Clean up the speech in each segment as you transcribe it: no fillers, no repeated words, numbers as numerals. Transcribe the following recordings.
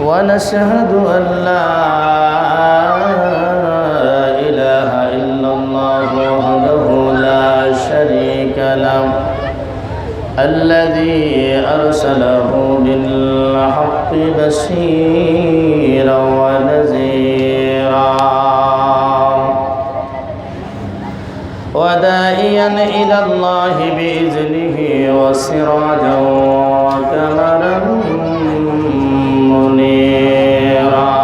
ونشهد أن لا إله إلا الله وحده لا شريك له الذي أرسله بالحق بشيرا ونذيرا وداعيا إلى الله بإذنه وسراجا وقمرا منيرا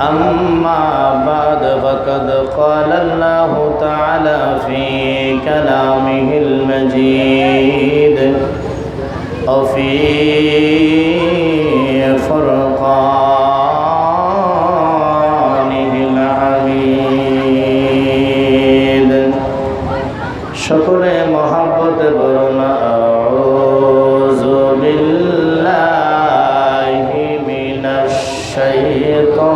أما بعد فقد قال الله تعالى في كلامه المجيد وفي فرقانه الحميد شكر محبت برنا أعوذ بالله من الشيطان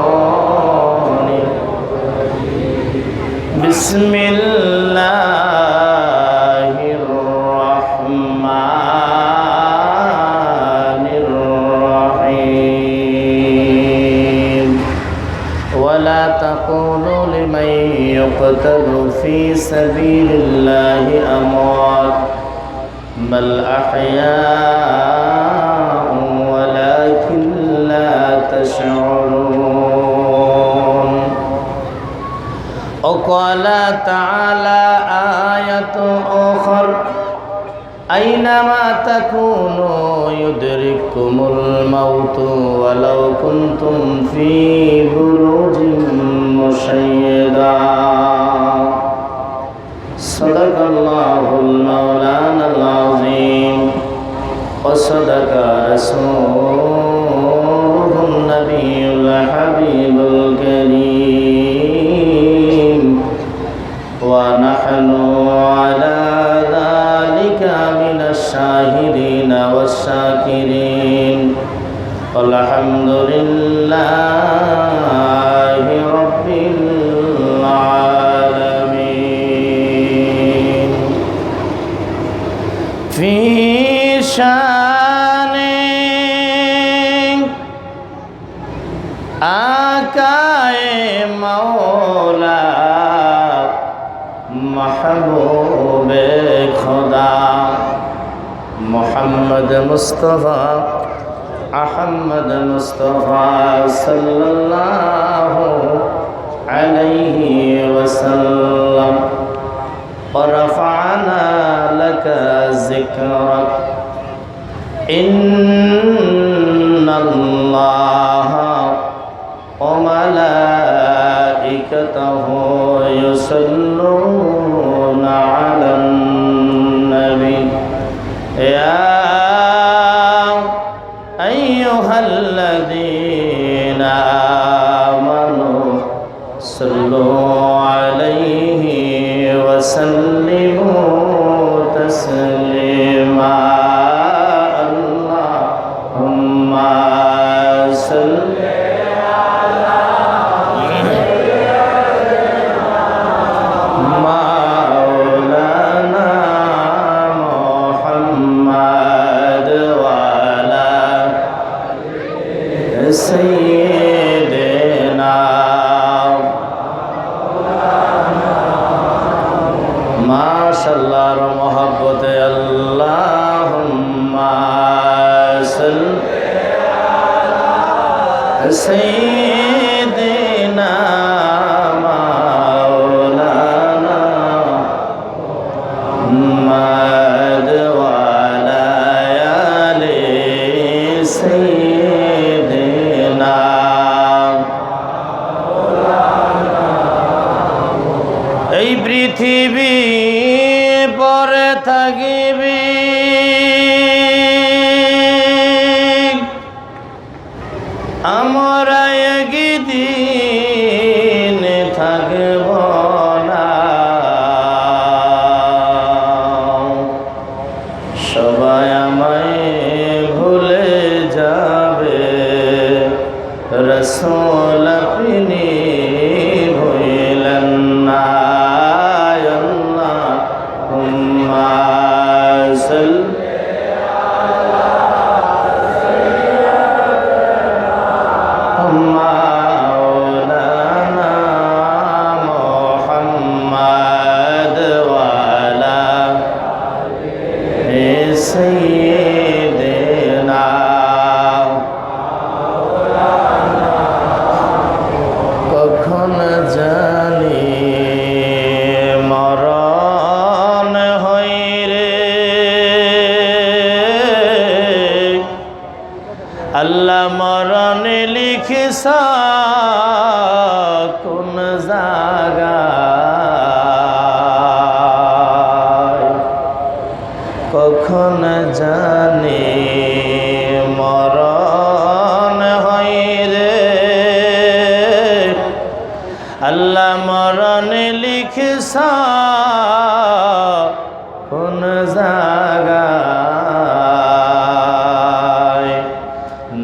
بسم الله الرحمن الرحيم ولا تقولوا لمن يقتل في سبيل الله أموات بل أحياء ولكن لا تشعرون وقال تعالى آية أخرى أينما تكونوا يدرككم الموت ولو كنتم في بروج مشيدة صدق الله المولانا العظيم وصدق رسوله النبي الحبيب الكريم ونحن على ذلك من الشاهدين والشاكرين والحمد لله رب العالمين في شان آقائے مولا محبوب خدا محمد مصطفیٰ احمد مصطفیٰ صلی اللہ علیہ وسلم ورفعنا لك ذكرك إن الله وملائكته يصلون على النبي يا أيها الذين آمنوا صلوا عليه وسلموا تسليما اللهم صل سيدنا ما شاء الله محبت اللهم صل سيدنا مولانا محمد وعلى آل سيدنا এই পৃথিবী পরে থাকিবি আমরা একদিন থাকব না সবাই আমায় ভুলে যাবে রাসূল আপনি ভুলেন না আল্লাহুম্মা সাল্লি سيدنا কখন জানি মরণ হই রে আল্লাহ মরণ লিখিস কোন জায়গায় কখন জানি মরণ হই রে আল্লাহ মরণ লিখিস কোন জায়গায়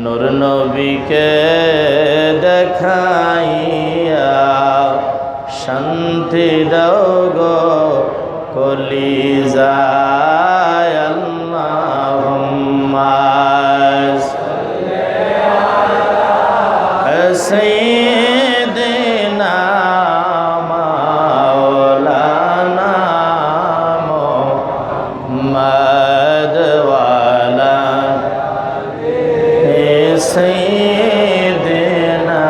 নূর নবীকে দেখাইয়া শান্তি দাও গো কলিজায় আল্লাহুম্মা সাল্লি আলা সাইয়্যিদিনা মাওলানা মুহাম্মদ ওয়া আলা সাইয়্যিদিনা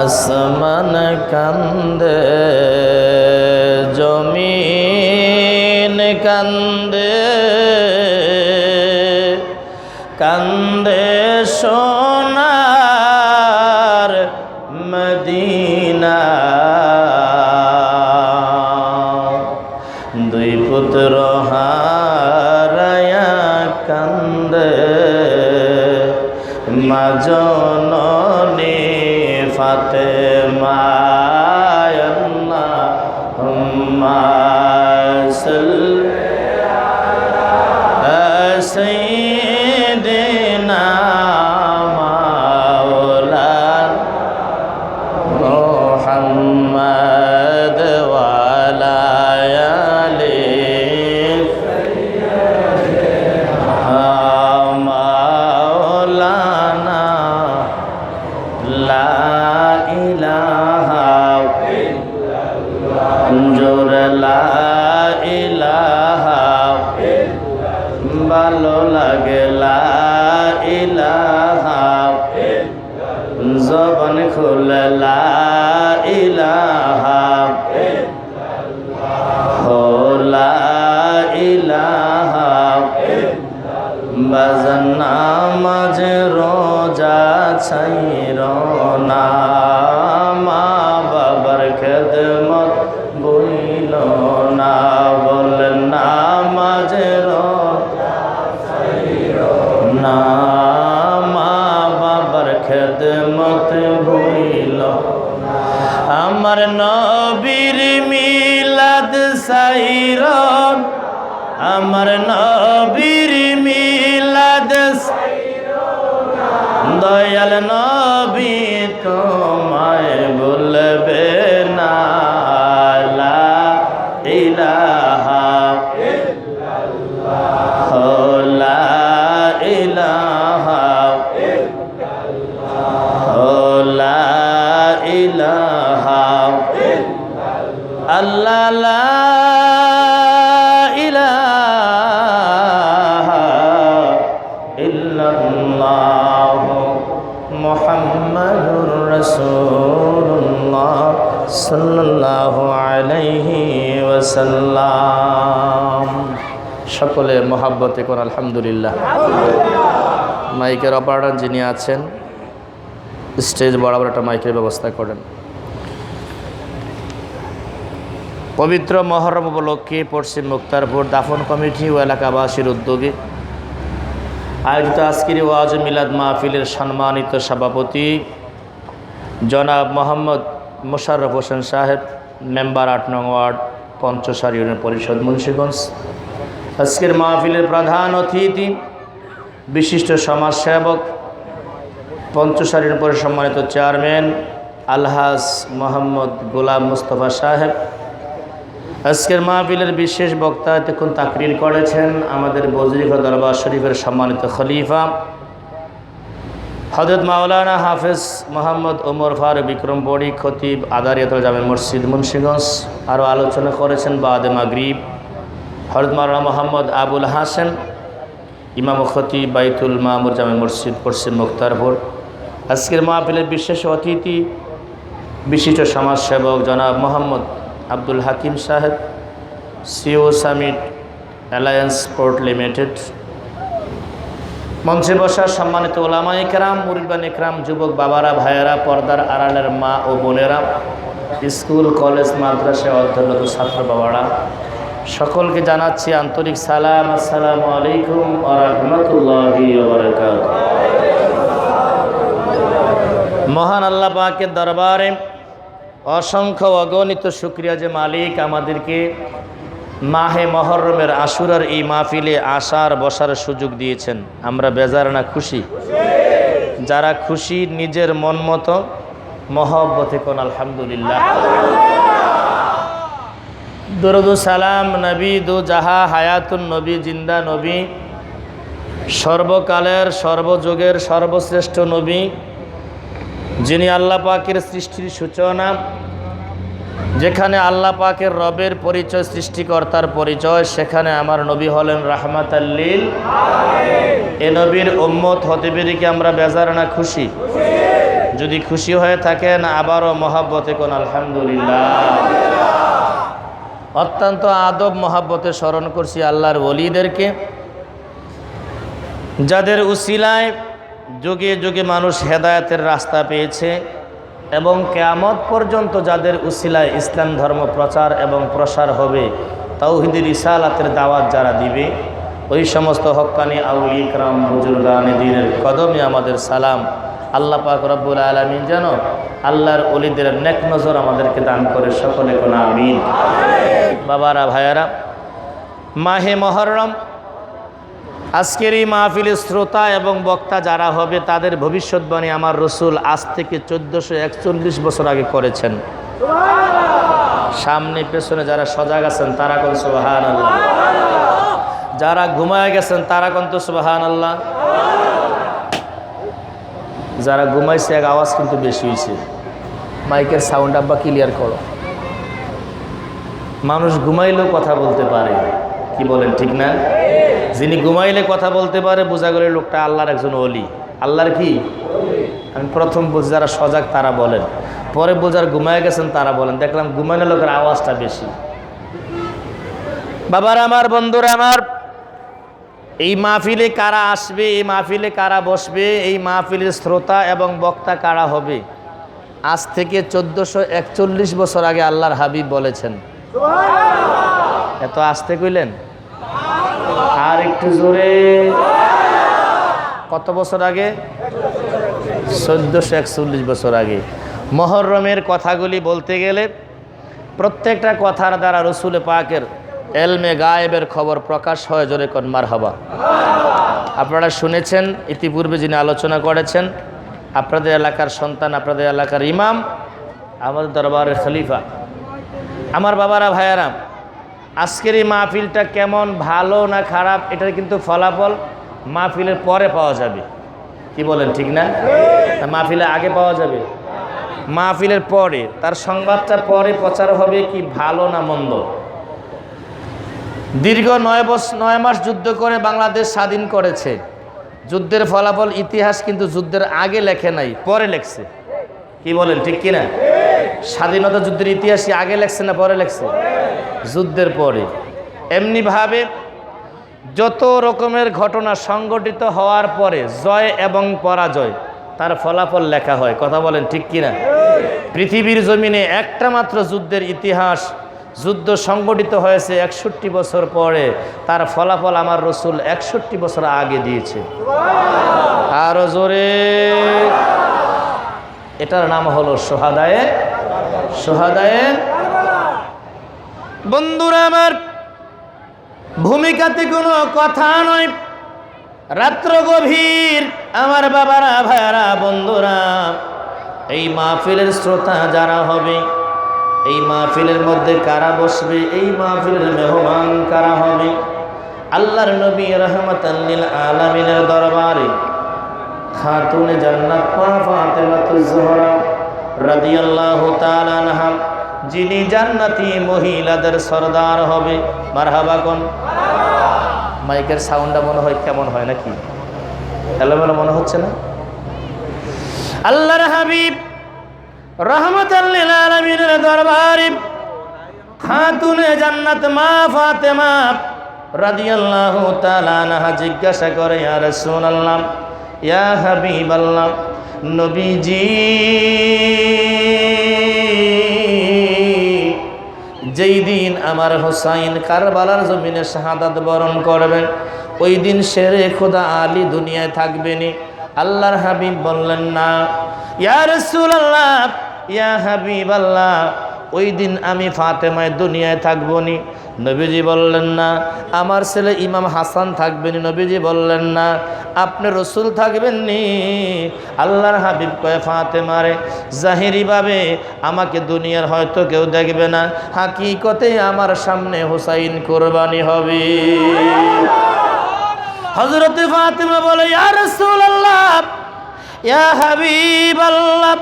আসমান কান্দে জমিন কান্দে কান্দে সোনার মদিনা দুই পুত্র হারায়া কান্দে মা জননী ফাতেমা আল্লাহুম্মা সাল্লি আলা সাইয়্যিদিনা মাওলানা মুহাম্মদ ওয়া আলা ভালো লাগে লা ইলাহা জবান খুলে লা ইলাহা হো লা ইলাহা বাজান নামাজ রোজা ছাইর না মা বাবার খেদমত বইল না বলেন নামাজ না মা বাবার খেদমত ভুইল আমার নবীর মিলাদ সাইরন আমার নবীর মিলাদ দয়াল নবী তোমায় বলবে না লা ইলাহা ইল্লাল্লাহ লা ইলাহা লা ইলাহা আল্লাহ লা ইলাহা ইল্লাল্লাহ মুহাম্মাদুর রাসূলুল্লাহ সাল্লাল্লাহু আলাইহি ওয়াসাল্লাম। সকলে মহাব্বতে কোন আলহামদুলিল্লাহ। মাইকের অপারেটর যিনি আছেন স্টেজ বরাবর একটা মাইকের ব্যবস্থা করেন। পবিত্র মহরম উপলক্ষে পশ্চিম মুক্তারপুর দাফন কমিটি ও এলাকাবাসীর উদ্যোগে আয়োজিত আজকের ওয়াজ মিলাদ মাহফিলের সম্মানিত সভাপতি জনাব মোহাম্মদ মোশাররফ হোসেন সাহেব, মেম্বার ৮ নং ওয়ার্ড, পঞ্চসার ইউনিয়ন পরিষদ, মুন্সিগঞ্জ। আজকের মাহফিলের প্রধান অতিথি বিশিষ্ট সমাজসেবক, পঞ্চসার ইউনিয়ন পরিষদ সম্মানিত চেয়ারম্যান আলহাজ মোহাম্মদ গোলাম মুস্তফা সাহেব। আজকের মাহফিলের বিশেষ বক্তা এতক্ষণ তাকরির করেছেন আমাদের বজরিফা দরবার শরীফের সম্মানিত খলিফা হযরত মাওলানা হাফেজ মোহাম্মদ ওমর ফারুক বিক্রম বড়ি খতিব আদারিয়াতুল জামে মসজিদ মুন্সিগঞ্জ। আরও আলোচনা করেছেন বাদে মাগরিব হযরত মাওলানা মোহাম্মদ আবুল হাসান ইমাম খতিব বাইতুল মামুর জামে মসজিদ পশ্চিম মুক্তারপুর। আজকের মাহফিলের বিশেষ অতিথি বিশিষ্ট সমাজসেবক জনাব Mohammad Abdul Hakim Saheb, CEO Summit Alliance Port Limited. মঞ্চে বসা সম্মানিত ওলামা ইকরাম, মুরিদান ইকরাম, যুবক বাবারা, ভাইয়েরা, পর্দার আড়ালের মা ও বোনেরা, স্কুল কলেজ মাদ্রাসায় অধ্যয়নরত ছাত্র বাবারা, সকলকে জানাচ্ছি আন্তরিক সালাম। আসসালামু আলাইকুম ওয়া রাহমাতুল্লাহি ওয়া বারাকাতুহু। মহান আল্লাহ পাকের দরবারে অসংখ্য অগণিত শুকরিয়া যে মালিক আমাদেরকে মাহে মহরমের আশুরার এই মাহফিলে আসার বসার সুযোগ দিয়েছেন। আমরা বেজার না খুশি? যারা খুশি নিজের মন মতো মহব্বতে কোন আলহামদুলিল্লাহ। দরুদ সালাম নবী দু জাহা হায়াতুন নবী, জিন্দা নবী, সর্বকালের সর্বযুগের সর্বশ্রেষ্ঠ নবী, যিনি আল্লাহ পাকের সৃষ্টির সূচনা। যেখানে আল্লাহ পাকের রবের পরিচয়, সৃষ্টিকর্তার পরিচয়, সেখানে আমার নবী হলেন রাহমাতাল লিল আলামিন। এ নবীর উম্মত হতে পেরে কি আমরা বেজার না খুশি? যদি খুশি হয়ে থাকেন আবারও মহব্বতে কোন আলহামদুলিল্লাহ। অত্যন্ত আদব মহব্বতে স্মরণ করছি আল্লাহর ওলিদেরকে, যাদের উসিলায় যুগে যুগে মানুষ হেদায়েতের রাস্তা পেয়েছে এবং কিয়ামত পর্যন্ত যাদের উসিলায় ইসলাম ধর্ম প্রচার এবং প্রসার হবে, তাওহীদের রিসালাতের দাওয়াত যারা দিবে, ওই সমস্ত হক্কানি আউলিয়া ইকরাম বুজুর্গানে দ্বীনের কদমে আমাদের সালাম। আল্লাহ পাক রব্বুল আলামিন যেন আল্লাহর ওলিদের নেক নজর আমাদেরকে দান করে, সকলে কোন আমিন। বাবারা, ভাইয়ারা, মাহে মহরম, আজকের এই মাহফিলের শ্রোতা এবং বক্তা যারা হবে তাদের ভবিষ্যৎবাণী আমার রসুল আজ থেকে 1441 বছর আগে করেছেন। সামনে পেছনে যারা সজাগ আছেন তারা কোন সুবহানাল্লাহ, যারা ঘুমায় গেছেন তারা কোন তো সুবহানাল্লাহ। যারা ঘুমাইছে এক আওয়াজ কিন্তু বেশি হয়েছে, মাইকের সাউন্ড আব্বা ক্লিয়ার করো। মানুষ ঘুমাইলেও কথা বলতে পারে, কি বলেন ঠিক না? যিনি ঘুমাইলে কথা বলতে পারে বোঝা গেল লোকটা আল্লাহর একজন ওলি। আল্লাহর কি? আমি প্রথম বুঝি যারা সজাগ তারা বলেন, পরে বোঝার ঘুমায় গেছেন তারা বলেন। দেখলাম ঘুমাইলে লোকের আওয়াজটা বেশি। বাবার আমার, বন্ধুরা আমার, এই মাহফিলে কারা আসবে, এই মাহফিলে কারা বসবে, এই মাহফিলের শ্রোতা এবং বক্তা কারা হবে, আজ থেকে 1441 বছর আগে আল্লাহর হাবিব বলেছেন। এত আসতে কইলেন? আর একটু জোরে। কত বছর আগে? 1441 বছর আগে। মহরমের কথাগুলি বলতে গেলে প্রত্যেকটা কথার দ্বারা রসুল পাকের এলমে গায়েবের খবর প্রকাশ হয়। জোরে কোন মারহাবা। আপনারা শুনেছেন ইতিপূর্বে যিনি আলোচনা করেছেন, আপনাদের এলাকার সন্তান, আপনাদের এলাকার ইমাম, আমাদের দরবারের খলিফা। আমার বাবারা, ভাইয়ারা, আজকের এই মাহফিলটা কেমন, ভালো না খারাপ, এটার কিন্তু ফলাফল মাহফিলের পরে পাওয়া যাবে। কি বলেন ঠিক না? মাহফিলে আগে পাওয়া যাবে? মাহফিলের পরে, তার সংবাদটা পরে প্রচার হবে কি ভালো না মন্দ। দীর্ঘ 9 মাস যুদ্ধ করে বাংলাদেশ স্বাধীন করেছে। যুদ্ধের ফলাফল ইতিহাস কিন্তু যুদ্ধের আগে লেখে নাই, পরে লেখছে। কি বলেন ঠিক কিনা? স্বাধীনতা যুদ্ধের ইতিহাসই আগে লেখছে না পরে লেখছে? যুদ্ধের পরে। এমনিভাবে যত রকমের ঘটনা সংগঠিত হওয়ার পরে জয় এবং পরাজয় তার ফলাফল লেখা হয়। কথা বলেন ঠিক কিনা? পৃথিবীর জমিনে একটা মাত্র যুদ্ধের ইতিহাস, যুদ্ধ সংগঠিত হয়েছে 61 বছর পরে, তার ফলাফল আমার রসুল 61 বছর আগে দিয়েছে। আরো জোরে। এটার নাম হলো সোহাদায়ে। বন্ধুরা আমার, ভূমিকাতে কোনো কথা নয়, রাত্র গভীর। আমার বাবারা, ভাইয়ারা, বন্ধুরা, এই মাহফিলের শ্রোতা যারা হবে, এই মাহফিলের মধ্যে কারা বসবে, এই মাহফিলের মেহমান কারা হবে, আল্লাহর নবী রাহমাতাল লিল আলামিনের দরবারে খাতুনে জান্নাত মা ফাতেমাতুজ জোহরা রাদিয়াল্লাহু তাআলা আনহা, যিনি জান্নাতি মহিলাদের সরদার হবে। মারহাবা কোন? মাইকের সাউন্ডটা মনে হয় কেমন হয় নাকি এলোমেলো মনে হচ্ছে না? আল্লাহর হাবিব রাহমাতাল লিল আলামিনের দরবারে খাতুনে জান্নাত মা ফাতেমা রাদিয়াল্লাহু তাআলা আনহা জিজ্ঞাসা করে, ইয়া রাসূলুল্লাহ, ইয়া হাবিবাল্লাহ, নবীজি যেই দিন আমার হোসাইন কারবালার জমিনে শাহাদাত বরণ করবেন, ওই দিন শেরে খোদা আলী দুনিয়ায় থাকবেনি? আল্লাহর হাবিব বললেন, না। ইয়া রাসূলুল্লাহ, ইয়া হাবিবাল্লাহ, ওই দিন আমি ফাতেমায় দুনিয়ায় থাকবনি? নবীজি বললেন, না। আমার ছেলে ইমাম হাসান থাকবেনি? নবীজি বললেন, না। আপনি রসুল থাকবেননি? আল্লাহর হাবিব কয়ে, ফাতেমারে জাহিরিভাবে আমাকে দুনিয়ার হয়তো কেউ দেখবে না, হাকিকতে আমার সামনে হুসাইন কোরবানি হবে। হযরত ফাতেমা বলে, ইয়া রাসূলুল্লাহ, ইয়া হাবিবাল্লাহ,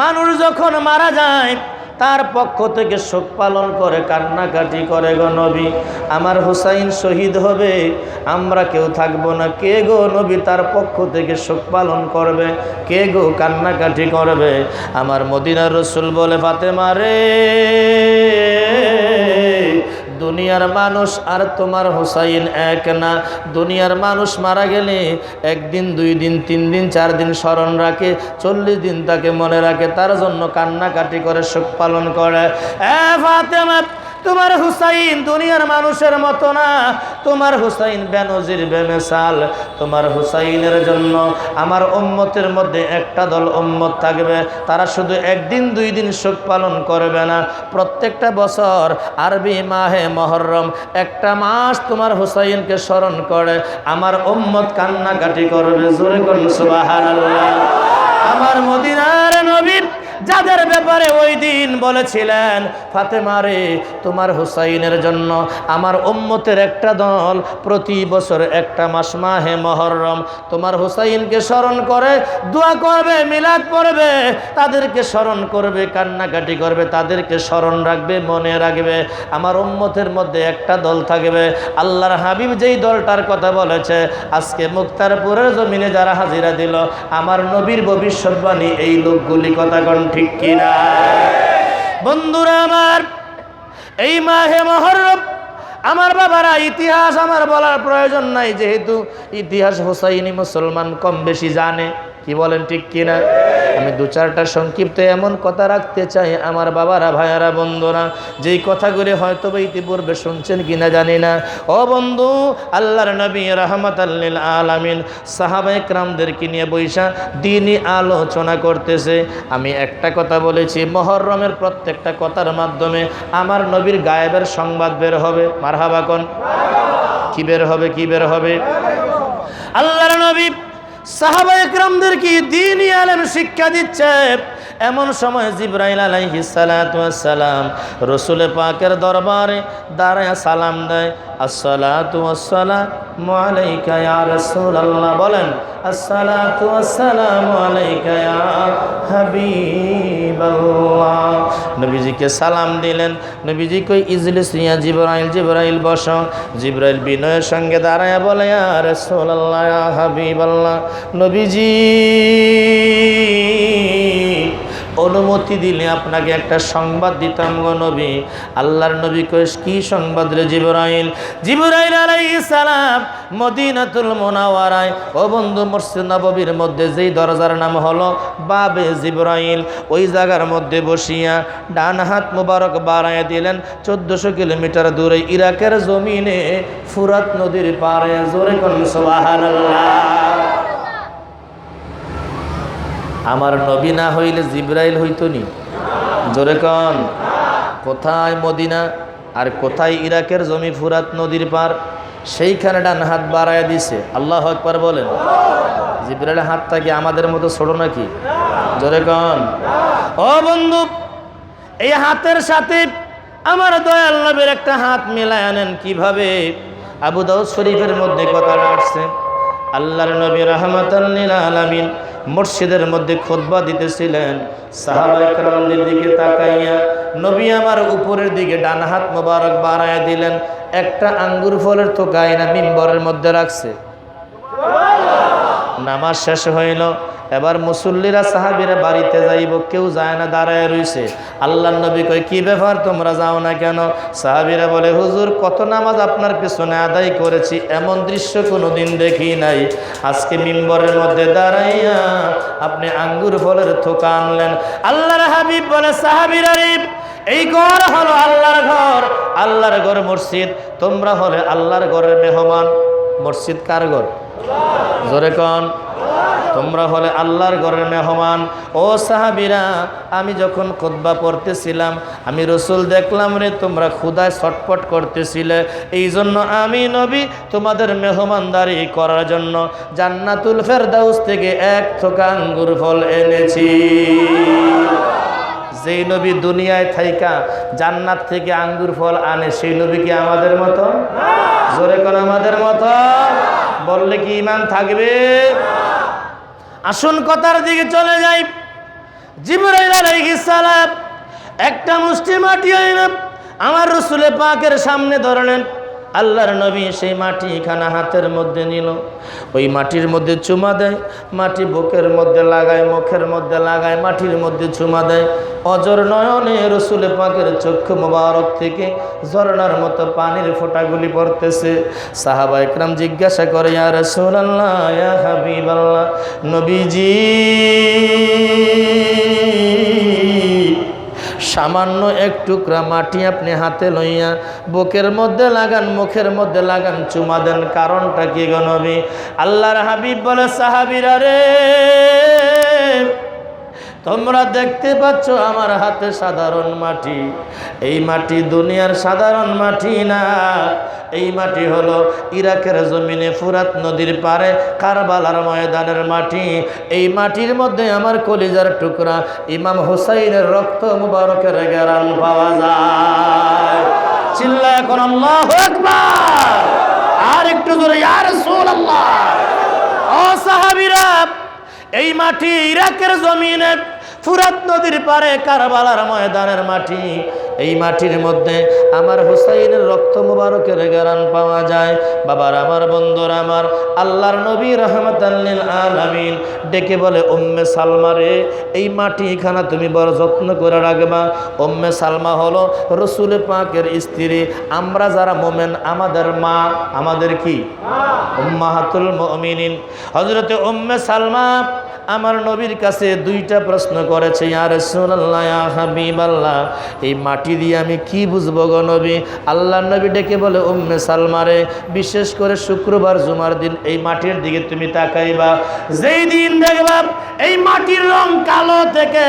মানুষ যখন মারা যায় তার পক্ষ থেকে শোক পালন করে, কান্নাকাটি করে, গো নবী আমার হুসাইন শহীদ হবে, আমরা কেউ থাকবো না, কে গো নবী তার পক্ষ থেকে শোক পালন করবে, কে গো কান্নাকাটি করবে? আমার মদিনার রসুল বলে, ফাতেমা রে, দুনিয়ার মানুষ আর তোমার হুসাইন এক না। দুনিয়ার মানুষ মারা গেলে একদিন, 2 দিন, 3 দিন, 4 দিন স্মরণ রাখে, 40 দিন তাকে মনে রাখে, তার জন্য কান্নাকাটি করে, শোক পালন করে। ফাতেমা, তোমার হুসাইন দুনিয়ার মানুষের মতো না, তোমার হুসাইন বেনজির বেমিসাল। তোমার হুসাইনের জন্য আমার উম্মতের মধ্যে একটা দল উম্মত থাকবে, তারা শুধু 1 দিন 2 দিন শোক পালন করবে না, প্রত্যেকটা বছর আরবি মাহে মহরম একটা মাস তোমার হুসাইনকে স্মরণ করে আমার উম্মত কান্নাকাটি করবে। জোরে করুন সুবহানাল্লাহ। আমার মদিনার নবী যাদের ব্যাপারে ওই দিন বলেছিলেন, ফাতেমা রে, তোমার হুসাইনের জন্য আমার উম্মতের একটা দল প্রতি বছর একটা মাস মাহে মহরম তোমার হুসাইনকে স্মরণ করে, দোয়া করবে, মিলাদ পড়বে, তাদেরকে স্মরণ করবে, কান্নাকাটি করবে, তাদেরকে স্মরণ রাখবে, মনে রাখবে। আমার উম্মতের মধ্যে একটা দল থাকবে। আল্লাহর হাবিব যেই দলটার কথা বলেছে, আজকে মুক্তারপুরের জমিনে যারা হাজিরা দিল, আমার নবীর ভবিষ্যৎবাণী এই লোকগুলি কথা কোন ঠিক কিনা? বন্ধুরা আমার, এই মাহে মহরম আমার বাবারা, ইতিহাস আমার বলার প্রয়োজন নাই, যেহেতু ইতিহাস হোসাইনি মুসলমান কম বেশি জানে। কি বলেন ঠিক কিনা? আমি 2-4টা সংক্ষিপ্ত এমন কথা রাখতে চাই আমার বাবারা, ভাইয়ারা, বন্ধুরা, যেই কথাগুলি হয়তো বা ইতিপূর্বে শুনছেন কিনা জানি না। ও বন্ধু, আল্লাহর নবী রাহমাতাল লিল আলামিন সাহাবায়ে কেরামদেরকে নিয়ে বৈশা দ্বীনি আলোচনা করতেছে। আমি একটা কথা বলেছি, মুহররমের প্রত্যেকটা কথার মাধ্যমে আমার নবীর গায়েবের সংবাদ বের হবে। মারহাবা কোন? কি বের হবে? কি বের হবে? আল্লাহর নবী সাহাবায়ে কেরামদেরকে দ্বীনি আলেম শিক্ষা দিচ্ছে। এমন সময় জিবরাইল আলাইহিস সালাতু ওয়াস সালাম রাসূল পাকের দরবারে দাঁড়ায় সালাম দেয়, আসসালাতু ওয়াস সালামু আলাইকা ইয়া রাসূলুল্লাহ। বলেন, আসসালাতু ওয়াস সালামু আলাইকা ইয়া হাবিবাল্লাহ। নবীজিকে সালাম দিলেন। নবীজি কই, ইজলিস ইয়া জিবরাইল, জিবরাইল বসো। জিবরাইল বিনয়ের সঙ্গে দাঁড়ায় বলে, ইয়া রাসূলুল্লাহ, ইয়া হাবিবাল্লাহ, নবীজি অনুমতি দিলে আপনাকে একটা সংবাদ দিতাম গো নবী। আল্লাহর নবী কই, কি সংবাদ রে জিবরাইল? জিবরাইল আলাইহিস সালাম মদিনাতুল মুনাওয়ারায়, ও বন্ধু, মসজিদ নববীর মধ্যে যেই দরজার নাম হলো বাবে জিবরাইল, ওই জায়গার মধ্যে বসিয়া ডান হাত মুবারক বাড়াইয়া দিলেন 1400 কিলোমিটার দূরে ইরাকের জমিনে ফুরাত নদীর পারে। জোরে কোন সুবহানাল্লাহ। আমার নবী না হইলে জিবরাইল হইতো নি? জোরে কন। কোথায় মদিনা আর কোথায় ইরাকের জমি, ফুরাত নদীর পার, সেইখানে ডান হাত বাড়াইয়া দিছে। আল্লাহু আকবার বলেন। জিবরাইলের হাতটা কি আমাদের মতো ছোট নাকি? জোরে কন। ও বন্ধু, এই হাতের সাথে আমার দয়াল নবীর একটা হাত মিলায় আনেন। কিভাবে? আবু দাউদ শরীফের মধ্যে কথা আসছে, আল্লাহর নবী রাহমাতাল লিল আলামিন মসজিদের মধ্যে খুতবা দিতেছিলেন। সাহাবায়ে কেরামদের দিকে তাকাইয়া নবী আমার উপরের দিকে ডান হাত মোবারক বাড়ায়া দিলেন। একটা আঙ্গুর ফলের থোকা এনে মিম্বরের মধ্যে রাখছে। নামাজ শেষ হইল, এবার মুসল্লিরা সাহাবীরা বাড়িতে যাইব, কেউ যায় না, দাঁড়ায় রইছে। আল্লাহর নবী কয়, কি ব্যাপার তোমরা যাও না কেন? সাহাবীরা বলে, হুজুর কত নামাজ আপনার পিছনে আদায় করেছি, এমন দৃশ্য কোনোদিন দেখি নাই। আজকে মিম্বরের মধ্যে দাঁড়াইয়া আপনি আঙ্গুর ফলের থোকা আনলেন। আল্লাহর হাবিব বলে, সাহাবীরা রে, এই ঘর হলো আল্লাহর ঘর, আল্লাহর ঘর মসজিদ, তোমরা হলে আল্লাহর ঘরের মেহমান। মসজিদ কার ঘর? জোরে কোন? তোমরা হলে আল্লাহর ঘরের মেহমান। ও সাহাবীরা, আমি যখন খুতবা পড়তেছিলাম আমি রাসূল দেখলাম রে তোমরা ক্ষুধায় ছটফট করতেছিলে, এই জন্য আমি নবী তোমাদের মেহমানদারি করার জন্য জান্নাতুল ফেরদাউস থেকে এক থোকা আঙ্গুর ফল এনেছি। যেই নবী দুনিয়ায় থাইকা জান্নাত থেকে আঙ্গুর ফল আনে, সেই নবী কি আমাদের মতো? জোরে কোন আমাদের মতো? বললে কি ঈমান থাকবে? আসুন কথার দিকে চলে যাই। জিবরাইল আলাইহিস সালাম একটা মুষ্টি মাটি আইনা আমার রাসূলে পাকের সামনে ধরলেন। আল্লাহর নবী সেই মাটিখানা হাতের মধ্যে নিল, ওই মাটির মধ্যে চুমা দেয়, মাটি বুকের মধ্যে লাগায়, মুখের মধ্যে লাগায়, মাটির মধ্যে চুমা দেয়। অজর নয়নে রাসূলে পাকের চক্ষু মোবারক থেকে ঝর্ণার মতো পানির ফোঁটাগুলি পড়তেছে। সাহাবায়ে কেরাম জিজ্ঞাসা করে, ইয়া রাসূলুল্লাহ, ইয়া হাবিবাল্লাহ, নবীজি সামান্য এক টুকরা মাটি আপনি হাতে লইয়া বুকের মধ্যে লাগান, মুখের মধ্যে লাগান, চুমা দেন, কারণটা কি গো নবী? আল্লাহর হাবিব বলে, সাহাবীরা রে, তোমরা দেখতে পাচ্ছ আমার হাতে সাধারণ মাটি, এই মাটি দুনিয়ার সাধারণ মাটি না, এই মাটি হলো ইরাকের জমিনে ফুরাত নদীর পারে কারবালার ময়দানের মাটি। এই মাটির মধ্যে আমার কলিজার টুকরা ইমাম হুসাইনের রক্ত মুবারকের ঘ্রাণ পাওয়া যায়। চিল্লায় এখন আল্লাহু আকবার, আর একটু জোরে ইয়া রাসূলুল্লাহ। ও সাহাবীরা, এই মাটি ইরাকের জমিনে ফুরাত নদীর পারে কারবালার ময়দানের মাটি, এই মাটির মধ্যে আমার হুসাইনের রক্ত মুবারকের ঘ্রাণ পাওয়া যায়। বাবার আমার, বন্ধুরা আমার, আল্লাহর নবী রাহমাতাল লিল আলামিন ডেকে বলে, উম্মে সালমা রে, এই মাটিখানা তুমি বড় যত্ন করে রাখবা। উম্মে সালমা হলো রাসূল পাকের স্ত্রী। আমরা যারা মোমেন, আমাদের মা, আমাদের কি? উম্মাহাতুল মুমিনিন। হযরতে উম্মে সালমা আমার নবীর কাছে দুইটা প্রশ্ন করেছে, ইয়া রাসূলুল্লাহ, ইয়া হাবিবাল্লাহ, এই মাটি দিয়ে আমি কি বুঝবো গো নবী? আল্লাহর নবী ডেকে বলে, উম্মে সালমা রে, বিশেষ করে শুক্রবার জুমার দিন এই মাটির দিকে তুমি তাকাইবা। যেই দিন দেখবা এই মাটির রং কালো থেকে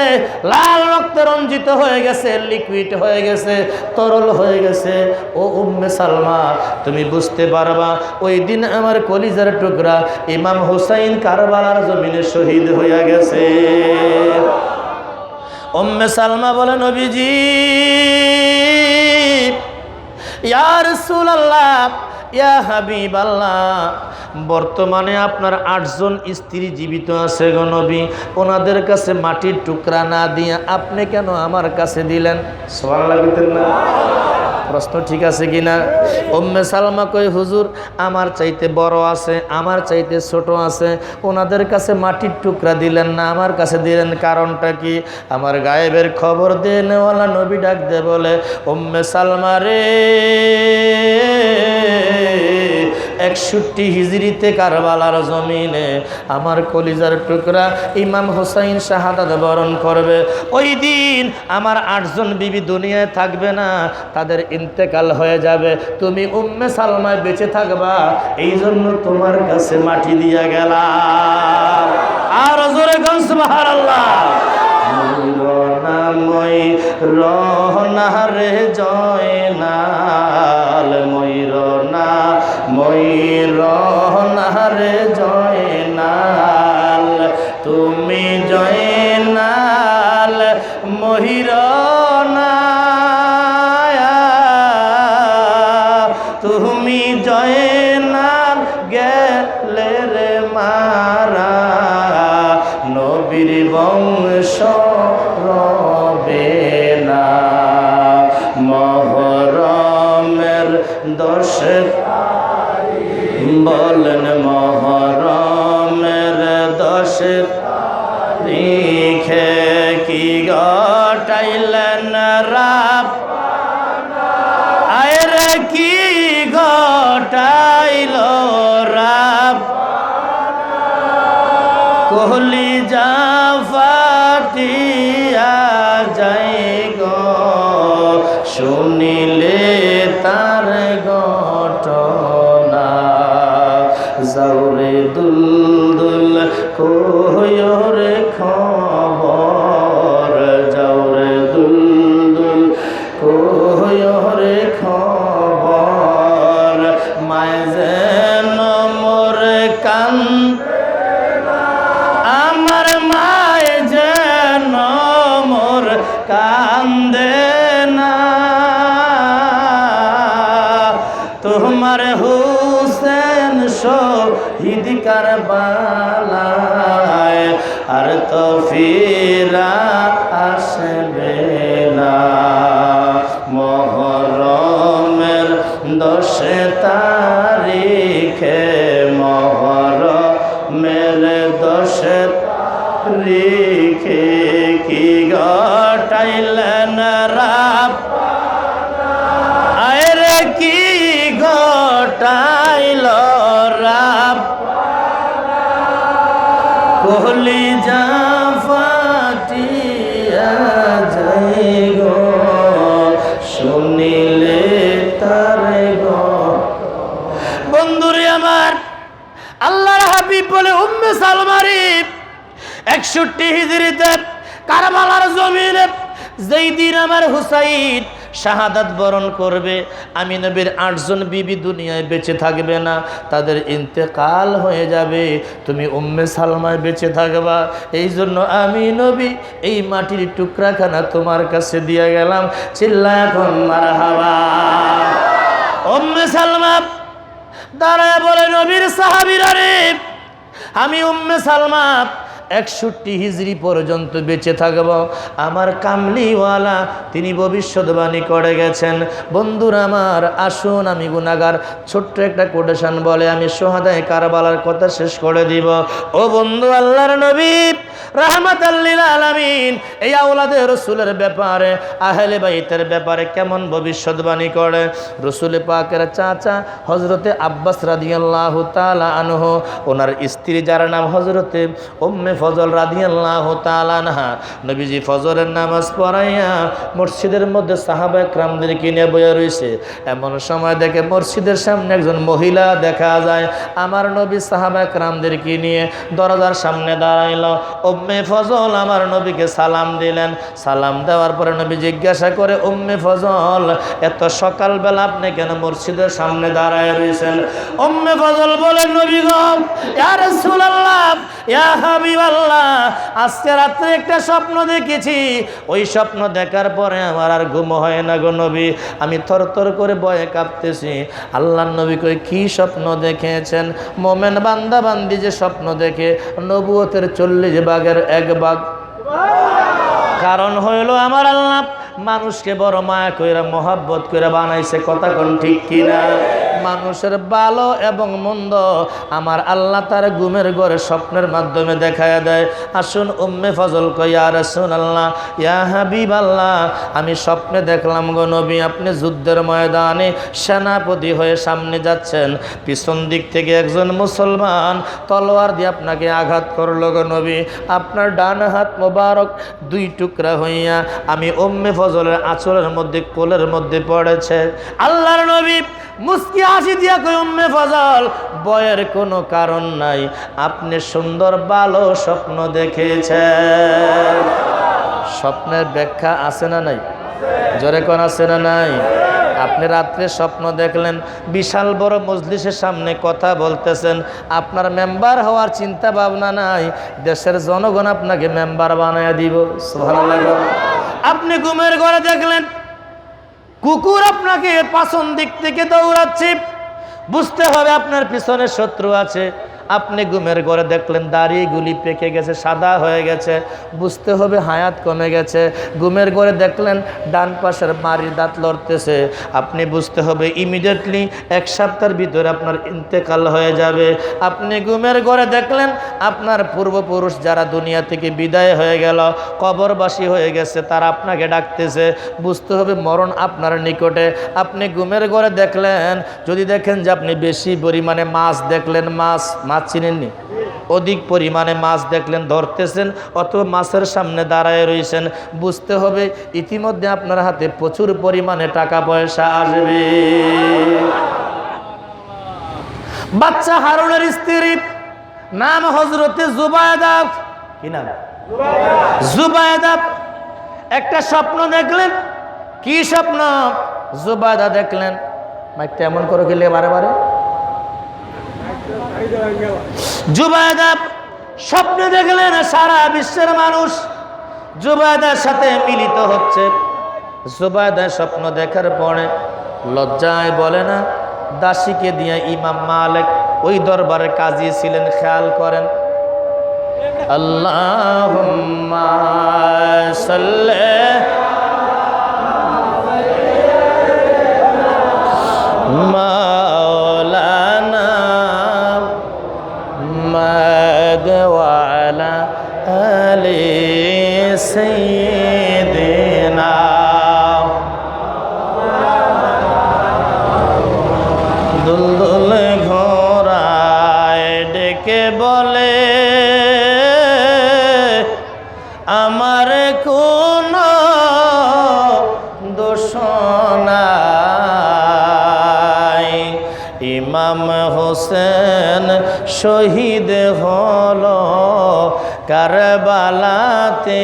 লাল রক্তে রঞ্জিত হয়ে গেছে, লিকুইড হয়ে গেছে, তরল হয়ে গেছে, ও উম্মে সালমা, তুমি বুঝতে পারবা ওই দিন আমার কলিজার টুকরা ইমাম হুসাইন কারবালার জমিনে শহীদ হয়ে গেছে। উম্মে সালমা বলে, নবীজি, ইয়া রাসূলুল্লাহ, ইয়া হাবিবাল্লাহ, বর্তমানে আপনার 8 জন স্ত্রী জীবিত আছে গো নবী, ওনাদের কাছে মাটির টুকরা না দিয়ে আপনি কেন আমার কাছে দিলেন? সুবহানাল্লাহ বলতেন না? প্রশ্ন ঠিক আছে কিনা? উম্মে সালমা কই, হুজুর আমার চাইতে বড় আছে, আমার চাইতে ছোট আছে, ওনাদের কাছে মাটির টুকরা দিলেন না, আমার কাছে দিলেন, কারণটা কি? আমার গায়েবের খবর দেনেওয়ালা নবী ডাক দে বলে, উম্মে সালমা রে, 61 হিজরিতে কারবালার জমিনে আমার কলিজার টুকরা ইমাম হুসাইন শাহাদাত বরণ করবে। ওই দিন আমার 8 জন বিবি দুনিয়ায় থাকবে না, তাদের ইন্তেকাল হয়ে যাবে, তুমি উম্মে সালমায় বেঁচে থাকবা, এই জন্য তোমার কাছে মাটি দিয়া গেলাম। আর জোরে গান সুবহানাল্লাহ। ময়ূরনাময় রহনারে জয়নাল, ময়ূরনা ময়ূরনারে জয়নাল, তুমি জয়নাল ময়ূরনা, তুমি জয়নাল গেল ছেলের মারা নবীর বংশ রবে না। মহরমের 10 বলেন মহরমের 10 তারিখে কি ঘটাইলেন রাব আয়রে কি ঘটাইল রাব কলিজা ফাটিয়া যাই গো শুনিলে তার ঘটনা। যাওরে দুলদুল কয়রে খবর যাওরে দুলদুল কয়রে খবর মায় যেন মোর কান আমার মায় যেন মোর কান্দে না। তোমার হুসেন শহীদ কারবালায় আর তো ফিরা আসবে না। মহরমের 10 তারিখে মহরমের 10 তারিখে কি ঘটাইলেন রাব আয়রে কি ঘটাইল রাব কলিজা ফাটিয়া যাই গো শুনিলে তার গো। বন্ধুরে আমার আল্লাহর হাবিব বলে উম্মে সালমারি 61 হিজরিতে কারবালার জমিনে যেই দিন আমার হুসাইন শাহাদাত বরণ করবে, আমি নবীর 8 জন বিবি দুনিয়ায় বেঁচে থাকবে না, তাদের ইন্তেকাল হয়ে যাবে, তুমি উম্মে সালমায় বেঁচে থাকবা। এই জন্য আমি নবী এই মাটির টুকরাখানা তোমার কাছে দিয়ে গেলাম। চিল্লায় এখন মারহাবা। উম্মে সালমা দাঁড়ায় বলে নবীর সাহাবীরা রে, আমি উম্মে সালমা 61 হিজরি পর্যন্ত বেঁচে থাকব। আমার কামলিওয়ালা তিনি ভবিষ্যৎবাণী করে গেছেন। বন্ধুরা আমার আসুন, আমি গুনাহগার, ছোট্ট একটা কোটেশন বলে আমি সোহাদায়ে কারবালার কথা শেষ করে দিব। ও বন্ধু, আল্লাহর নবী রাহমাতাল লিল আলামিন এই আওলাদে রাসূলের ব্যাপারে, আহলে বাইতের ব্যাপারে কেমন ভবিষ্যৎবাণী করে। রাসূল পাকের চাচা হযরতে আব্বাস রাদিয়াল্লাহু তাআলা আনহু, ওনার স্ত্রী যার নাম হযরতে উম্মে ফজল রাদিয়াল্লাহু তাআলা আনহা, নবীজি ফজরের নামাজ পড়াইয়া মসজিদের মধ্যে সাহাবায়ে কেরামদেরকে নিয়ে বসে রয়েছে। এমন সময় দেখে মসজিদের সামনে একজন মহিলা দেখা যায়। আমার নবী সাহাবায়ে কেরামদেরকে নিয়ে দরজার সামনে দাঁড়াইল। উম্মে ফজল আমার নবীকে সালাম দিলেন। সালাম দেওয়ার পরে নবী জিজ্ঞাসা করে, উম্মে ফজল এত সকালবেলা আপনি কেন মসজিদের সামনে দাঁড়ায় রয়েছেন? উম্মে ফজল বলেন, নবী গো, ইয়া রাসূলুল্লাহ, ইয়া হাবিবাল্লাহ, আজকে রাত্রে একটা স্বপ্ন দেখেছি। ওই স্বপ্ন দেখার পরে আমার আর ঘুম হয় না গো নবী, আমি থরথর করে ভয়ে কাঁপতেছি। আল্লাহর নবী কই, কি স্বপ্ন দেখেছেন? মোমেন বান্দা বান্দি যে স্বপ্ন দেখে নবুয়তের 40 ভাগের 1 ভাগ। কারণ হইল আমার আল্লাহ মানুষকে বড় মায়া কইরা মোহাব্বত কইরা বানাইছে। কথা কোন ঠিক কিনা? মানুষের ভালো এবং মন্দ আমার আল্লাহ তার ঘুমের ঘরে স্বপ্নের মাধ্যমে দেখায় দেয়। আসুন উম্মে ফজল কই, ইয়া রাসূলুল্লাহ, ইয়া হাবিবাল্লাহ, আমি স্বপ্নে দেখলাম গো নবী আপনি যুদ্ধের ময়দানে সেনাপতি হয়ে সামনে যাচ্ছেন, পিছন দিক থেকে একজন মুসলমান তলোয়ার দিয়ে আপনাকে আঘাত করলো গো নবী, আপনার ডান হাত মোবারক 2 টুকরা হইয়া আমি উম্মে ফজলের আঁচলের মধ্যে কোলের মধ্যে পড়েছে। আল্লাহর নবী মুস্কি হাসি দিয়া কই, উম্মে ফজল ভয়ের কোনো কারণ নাই, আপনি সুন্দর ভালো স্বপ্ন দেখেছেন। স্বপ্নের ব্যাখ্যা আছে না নাই? জোরে কোন আছে না নাই? আপনি রাত্রে স্বপ্ন দেখলেন, বিশাল বড় মজলিসের সামনে কথা বলতেছেন, আপনার মেম্বার হওয়ার চিন্তা ভাবনা নাই, দেশের জনগণ আপনাকে মেম্বার বানায় দিব। সুবহানাল্লাহ। আপনি ঘুমের ঘরে দেখলেন কুকুর আপনাকে পাছন দিক থেকে দৌড়াচ্ছে, বুঝতে হবে আপনার পিছনে শত্রু আছে। আপনি ঘুমের ঘরে দেখলেন দাড়িগুলি পেকে গেছে, সাদা হয়ে গেছে, বুঝতে হবে হায়াত কমে গেছে। ঘুমের ঘরে দেখলেন ডান পাশের মাড়ির দাঁত লড়তেছে, আপনি বুঝতে হবে ইমিডিয়েটলি 1 সপ্তাহের ভিতরে আপনার ইন্তেকাল হয়ে যাবে। আপনি ঘুমের ঘরে দেখলেন আপনার পূর্বপুরুষ যারা দুনিয়া থেকে বিদায় হয়ে গেল, কবরবাসী হয়ে গেছে, তারা আপনাকে ডাকতেছে, বুঝতে হবে মরণ আপনার নিকটে। আপনি ঘুমের ঘরে দেখলেন, যদি দেখেন যে আপনি বেশি পরিমাণে মাছ দেখলেন, মাছ চিনেননি, অধিক পরিমাণে মাছ দেখলেন ধরতেছেন, অথবা মাছের সামনে দাঁড়ায় রয়েছেন, বুঝতে হবে ইতিমধ্যে আপনার হাতে প্রচুর পরিমাণে টাকা পয়সা আসবে। বাচ্চা হারুনের স্ত্রী নাম হযরতে জুবায়দা। কি নাম? জুবায়দা। একটা স্বপ্ন দেখলেন। কি স্বপ্ন? জুবায়দা দেখলেন, মাইকটা এমন করে গেলে বারে বারে। জুবায়দা স্বপ্নে দেখলেন সারা বিশ্বের মানুষ জুবায়দার সাথে মিলিত হচ্ছে। জুবায়দা স্বপ্ন দেখার পরে লজ্জায় বলে না, দাসীকে দিয়ে ইমাম মালিক ওই দরবারে কাজী ছিলেন, খেয়াল করেন। আল্লাহুম্মা সাল্লি মাওলানা মুহাম্মদ ওয়া আলা আলি সাইয়্যিদিনা। দুলদুল ঘোড়ায় ডেকে বলে আমার কোনো দোষ নাই, ইমাম হোসেন শহীদ হলো কারবালাতে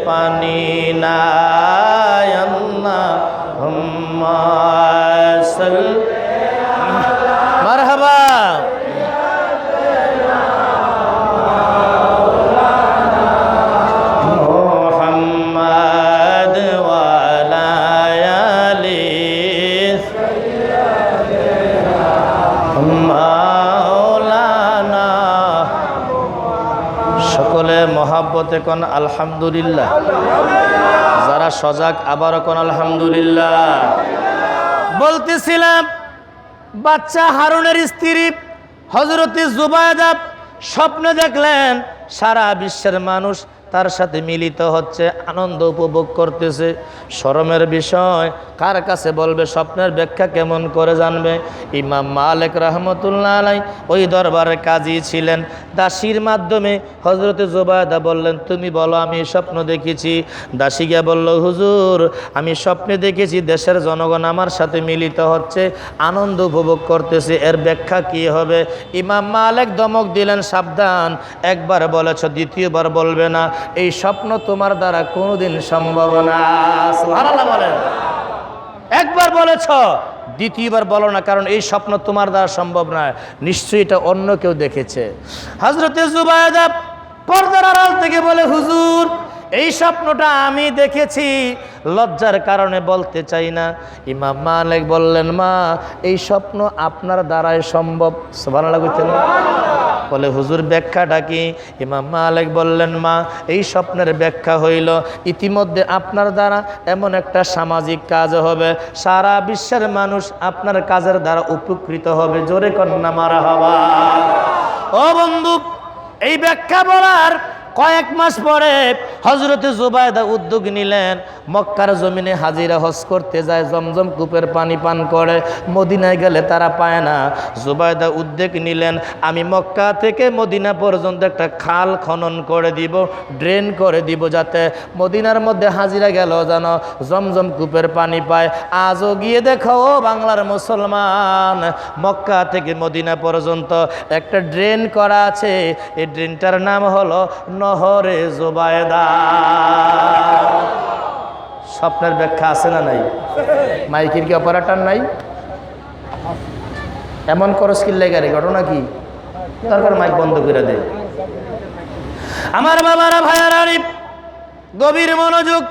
পানি নাই। আল্লাহুম্মা সাল্লি মারহাবা। মুহাম্মদ ওয়া আলা আলি মাওলানা। সকলে মহাব্বতে কোন আলহামদুলিল্লাহ। যারা সজাগ আবারও কোন আলহামদুলিল্লাহ। বলতেছিলাম বাচ্চা হারুনের স্ত্রী হযরতে জুবায়দা স্বপ্নে দেখলেন সারা বিশ্বের মানুষ তার সাথে মিলিত হচ্ছে, আনন্দ উপভোগ করতেছে। শরমের বিষয়, কার কাছে বলবে? স্বপ্নের ব্যাখ্যা কেমন করে জানবে? ইমাম মালিক রাহমাতুল্লাহ আলাইহি ওই দরবারে কাজী ছিলেন। দাসীর মাধ্যমে হযরতে জুবায়দা বললেন, তুমি বলো আমি স্বপ্ন দেখেছি। দাসী গিয়া বলল, হুজুর আমি স্বপ্নে দেখেছি দেশের জনগণ আমার সাথে মিলিত হচ্ছে, আনন্দ উপভোগ করতেছে, এর ব্যাখ্যা কি হবে? ইমাম মালিক ধমক দিলেন, সাবধান, একবার বলেছ দ্বিতীয়বার বলবে না, এই স্বপ্ন তোমার দ্বারা কোনোদিন সম্ভব না। সুবহানাল্লাহ বলেন। একবার বলেছ, দ্বিতীয়বার বলো না, কারণ এই স্বপ্ন তোমার দ্বারা সম্ভব নয়, নিশ্চয়ই এটা অন্য কেউ দেখেছে। হযরতে জুবায়দা পর্দার আড়াল থেকে বলে, হুজুর এই স্বপ্নটা আমি দেখেছি, লজ্জার কারণে বলতে চাই না। ইমাম মালিক বললেন, মা এই স্বপ্ন আপনার দ্বারাই সম্ভব। সুবহানাল্লাহ কইতেন। বলে, হুজুর ব্যাখ্যাটা কি? ইমাম মালিক বললেন, মা এই স্বপ্নের ব্যাখ্যা হইল ইতিমধ্যে আপনার দ্বারা এমন একটা সামাজিক কাজ হবে, সারা বিশ্বের মানুষ আপনার কাজের দ্বারা উপকৃত হবে। জোরে কন্যা মারহাবা। ও বন্ধু, এই ব্যাখ্যা বলার কয়েক মাস পরে হযরতে জুবায়দা উদ্যোগ নিলেন, মক্কার জমিনে হাজিরা হজ করতে যায়, জমজম কূপের পানি পান করে, মদিনায় গেলে তারা পায় না। জুবায়দা উদ্যোগ নিলেন, আমি মক্কা থেকে মদিনা পর্যন্ত একটা খাল খনন করে দিব, ড্রেন করে দিব, যাতে মদিনার মধ্যে হাজিরা গেল যেন জমজম কূপের পানি পায়। আজও গিয়ে দেখো ও বাংলার মুসলমান, মক্কা থেকে মদিনা পর্যন্ত একটা ড্রেন করা আছে, এই ড্রেনটার নাম হলো নহরে জুবায়দা। স্বপ্নের ব্যাখ্যা আছে না নাই? মাইকের কি অপারেটর নাই? এমন করস কি লেগারে ঘটনা কি? তারপর মাইক বন্ধ করে দে। আমার বাবারা, ভাইয়ারা, গভীর মনোযোগ।